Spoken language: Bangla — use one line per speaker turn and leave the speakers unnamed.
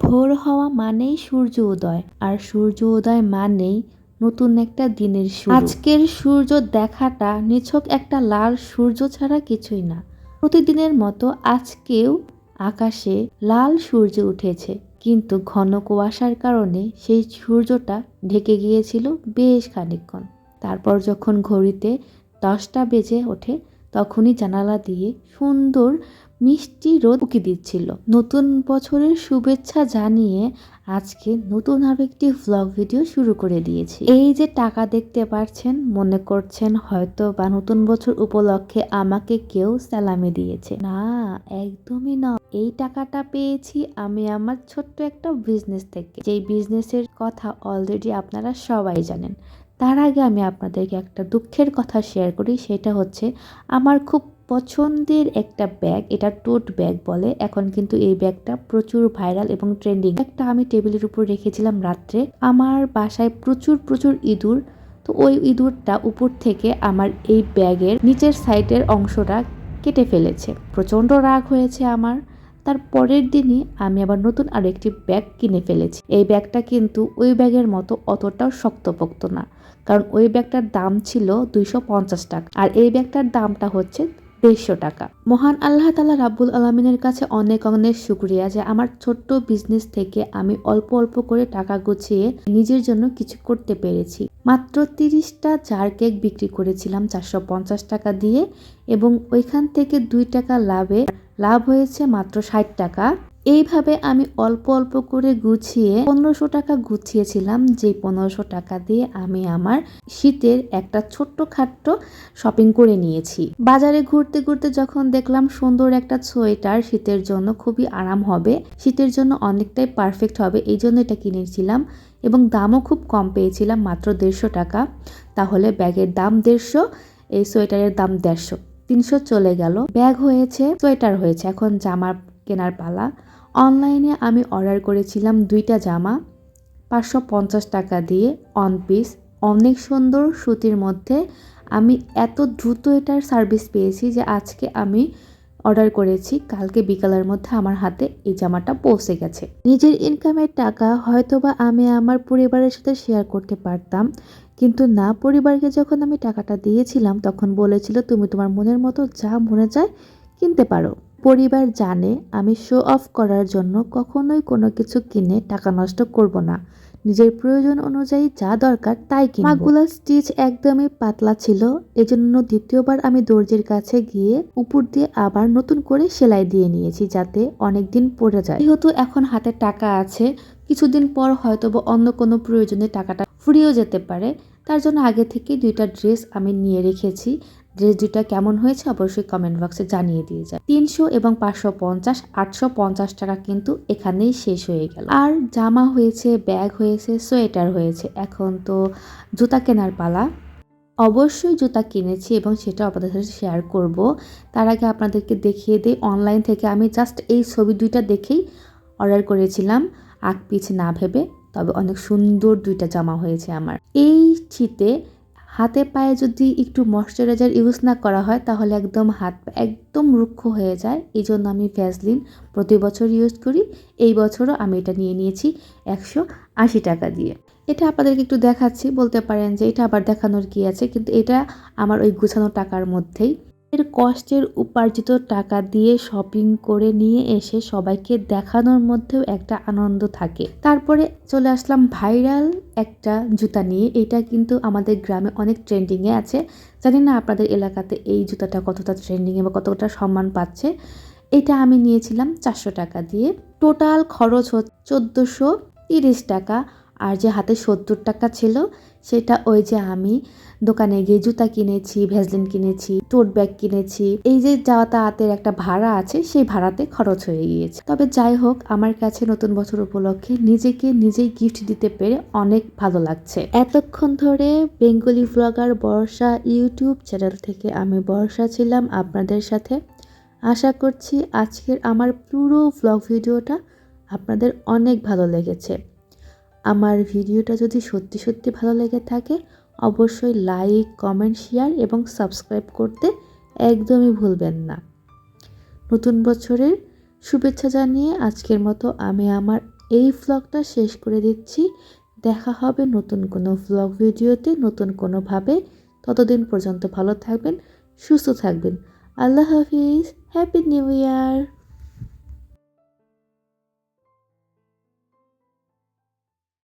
ভোর হওয়া মানেই সূর্য উদয়, আর সূর্য উদয় মানেই নতুন একটা দিনের শুরু। আজকের সূর্য দেখাটা নিছক একটা লাল সূর্য ছাড়া কিছুই না। প্রতিদিনের মতো আজকেও আকাশে লাল সূর্য উঠেছে, কিন্তু ঘন কুয়াশার কারণে সেই সূর্যটা ঢেকে গিয়েছিল বেশ খানিকক্ষণ। তারপর যখন ঘড়িতে 10টা বেজে ওঠে, তখনই জানালা দিয়ে সুন্দর মিষ্টি রোদ উকি দিচ্ছিল। নতুন বছরের শুভেচ্ছা জানিয়ে আজকে নতুন আরেকটি ভ্লগ ভিডিও শুরু করে দিয়েছি। এই যে টাকা দেখতে পাচ্ছেন, মনে করছেন হয়তো বা নতুন বছর উপলক্ষে আমাকে কেউ সালামি দিয়েছে। না, একদমই না। এই টাকাটা পেয়েছি আমি আমার ছোট্ট একটা বিজনেস থেকে, যেই বিজনেসের কথা অলরেডি আপনারা সবাই জানেন। তার আগে আমি আপনাদেরকে একটা দুঃখের কথা শেয়ার করি, সেটা হচ্ছে আমার খুব পছন্দের একটা ব্যাগ, এটা টোট ব্যাগ বলে। এখন কিন্তু এই ব্যাগটা প্রচুর ভাইরাল এবং ট্রেন্ডিং। একটা আমি টেবিলের উপর রেখেছিলাম রাত্রে। আমার বাসায় প্রচুর ইঁদুর, তো ওই ইঁদুরটা উপর থেকে আমার এই ব্যাগের নিচের সাইডের অংশটা কেটে ফেলেছে। প্রচণ্ড রাগ হয়েছে আমার। তার পরের দিনই আমি আবার নতুন আরো একটি ব্যাগ কিনে ফেলেছি। এই ব্যাগটা কিন্তু ওই ব্যাগের মতো অতটাও শক্তপোক্ত না, কারণ ওই ব্যাগটার দাম ছিল 250 টাকা, আর এই ব্যাগটার দামটা হচ্ছে 150 টাকা। মহান আল্লাহ তাআলা রাব্বুল আলামিনের কাছে অনেক অনেক শুকরিয়া যে আমার ছোট্ট বিজনেস থেকে আমি অল্প অল্প করে টাকা গুছিয়ে নিজের জন্য কিছু করতে পেরেছি। মাত্র 30টা জার কেক বিক্রি করেছিলাম 450 টাকা দিয়ে, এবং ওইখান থেকে 2 টাকা লাভ হয়েছে মাত্র 60 টাকা। এইভাবে আমি অল্প অল্প করে গুছিয়ে 1500 টাকা গুছিয়েছিলাম, যে 1500 টাকা দিয়ে আমি আমার শীতের একটা ছোট্ট খাট্ট শপিং করে নিয়েছি। বাজারে ঘুরতে ঘুরতে যখন দেখলাম সুন্দর একটা সোয়েটার শীতের জন্য খুবই আরাম হবে, শীতের জন্য অনেকটাই পারফেক্ট হবে, এই জন্য এটা কিনেছিলাম এবং দামও খুব কম পেয়েছিলাম, মাত্র 150 টাকা। তাহলে ব্যাগের দাম 150, এই সোয়েটারের দাম 150, 300 চলে গেল। ব্যাগ হয়েছে, সোয়েটার হয়েছে, এখন জামার কেনার পালা। অনলাইনে আমি অর্ডার করেছিলাম 2টা জামা 550 টাকা দিয়ে, অন পিস, অনেক সুন্দর সুতির মধ্যে। আমি এত দ্রুত এটার সার্ভিস পেয়েছি যে আজকে আমি অর্ডার করেছি, কালকে বিকালের মধ্যে আমার হাতে এই জামাটা পৌঁছে গেছে। নিজের ইনকামের টাকা হয়তোবা আমি আমার পরিবারের সাথে শেয়ার করতে পারতাম, কিন্তু না, পরিবারকে যখন আমি টাকাটা দিয়েছিলাম তখন বলেছিল তুমি তোমার মনের মতো যা মনে চায় কিনতে পারো। পরিবার জানে আমি শো অফ করার জন্য কখনোই কোনো কিছু কিনে টাকা নষ্ট করব না, নিজের প্রয়োজন অনুযায়ী যা দরকার তাই কিনবো। মাগুলা স্টিচ একদমই পাতলা ছিল, এজন্য দ্বিতীয়বার আমি দর্জির কাছে গিয়ে উপর দিয়ে আবার নতুন করে সেলাই দিয়ে নিয়েছি, যাতে অনেকদিন পরে যায়। যেহেতু এখন হাতে টাকা আছে, কিছুদিন পর হয়তো অন্য কোনো প্রয়োজনে টাকাটা ফুরিয়েও যেতে পারে, তার জন্য আগে থেকে 2টা ড্রেস আমি নিয়ে রেখেছি। ড্রেস 2টা কেমন হয়েছে অবশ্যই কমেন্ট বক্সে জানিয়ে দিয়ে যায়। 300 এবং 550, 850 টাকা কিন্তু এখানেই শেষ হয়ে গেল। আর জামা হয়েছে, ব্যাগ হয়েছে, সোয়েটার হয়েছে, এখন তো জুতা কেনার পালা। অবশ্যই জুতা কিনেছি এবং সেটা আপনাদের সাথে শেয়ার করব। তার আগে আপনাদেরকে দেখিয়ে দিই, অনলাইন থেকে আমি জাস্ট এই ছবি 2টা দেখেই অর্ডার করেছিলাম, আগ পিছ না ভেবে। তবে অনেক সুন্দর 2টা জামা হয়েছে আমার। এই শীতে হাতে পায়ে যদি একটু ময়শ্চারাইজার ইউজ না করা হয় তাহলে একদম হাত পা একদম রুক্ষ হয়ে যায়, এই জন্য আমি ভ্যাসলিন প্রতি বছর ইউজ করি। এই বছরও আমি এটা নিয়ে নিয়েছি 180 টাকা দিয়ে। এটা আপনাদেরকে একটু দেখাচ্ছি, বলতে পারেন যে এটা আবার দেখানোর কি আছে, কিন্তু এটা আমার ওই গুছানো টাকার মধ্যেই। এর কষ্টের উপার্জিত টাকা দিয়ে শপিং করে নিয়ে এসে সবাইকে দেখানোর মধ্যেও একটা আনন্দ থাকে। তারপরে চলে আসলাম ভাইরাল একটা জুতা নিয়ে। এটা কিন্তু আমাদের গ্রামে অনেক ট্রেন্ডিংয়ে আছে, জানি না আপনাদের এলাকাতে এই জুতাটা কতটা ট্রেন্ডিংয়ে বা কতটা সম্মান পাচ্ছে। এটা আমি নিয়েছিলাম 400 টাকা দিয়ে। টোটাল খরচ হচ্ছে 1430 টাকা। আর যে হাতে 70 টাকা ছিল সেটা ওই যে আমি দোকানে গিয়ে জুতা কিনেছি, ভ্যাসলিন কিনেছি, টোট ব্যাগ কিনেছি, এই যে যাতায়াতের একটা ভাড়া আছে সেই ভাড়াতে খরচ হয়ে গিয়েছে। তবে যাই হোক, আমার কাছে নতুন বছর উপলক্ষে নিজেকে নিজেই গিফট দিতে পেরে অনেক ভালো লাগছে। এতক্ষণ ধরে বেঙ্গলি ব্লগার বর্ষা ইউটিউব চ্যানেল থেকে আমি বর্ষা ছিলাম আপনাদের সাথে। আশা করছি আজকের আমার পুরো ব্লগ ভিডিওটা আপনাদের অনেক ভালো লেগেছে। আমার ভিডিওটা যদি সত্যি সত্যি ভালো লেগে থাকে অবশ্যই লাইক, কমেন্ট, শেয়ার এবং সাবস্ক্রাইব করতে একদমই ভুলবেন না। নতুন বছরের শুভেচ্ছা জানিয়ে আজকের মতো আমি আমার এই ভ্লগটা শেষ করে দিচ্ছি। দেখা হবে নতুন কোনো ভ্লগ ভিডিওতে নতুন কোনোভাবে। ততদিন পর্যন্ত ভালো থাকবেন, সুস্থ থাকবেন। আল্লাহ হাফিজ, হ্যাপি নিউ ইয়ার।